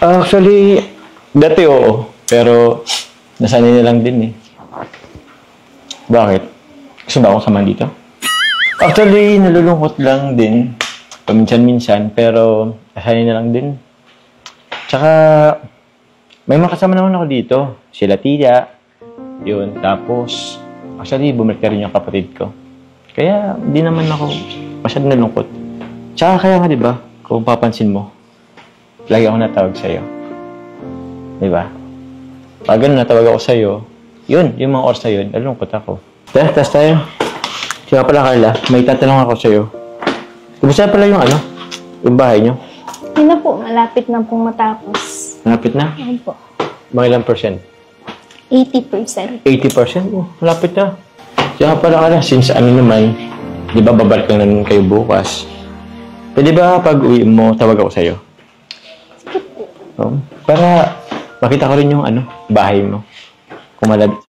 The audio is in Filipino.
Actually, dati oo. Pero, nasanay na lang din eh. Bakit? Gusto ba akong samahan dito? Actually, nalulungkot lang din. Paminsan-minsan, pero nasanay na lang din. Tsaka, may makasama naman ako dito. Sila Tia. Yun. Tapos, actually, bumalik ka rin yung kapatid ko. Kaya, di naman ako masyadong nalungkot. Tsaka kaya nga, di ba? Kung papansin mo, lagi ako natawag sa'yo. Di ba? Pag ganun natawag ako sa'yo, yun, yung mga oras na yun, nalungkot ako. Tara, tas tayo. Siya pala, Carla, may tatanong ako sa'yo. Kumusta pala yung ano? Yung bahay nyo? Yun na po, malapit na pong matapos. Malapit na? Ayun po. Mga ilang percent? 80%. 80%? Oh, malapit na. Siya pala, Carla, since ano naman, di ba babalik lang naman kayo bukas? Pwede ba pag uwi mo, tawag ako sa'yo? Para makita ko rin yung ano, bahay mo. Kung malapit.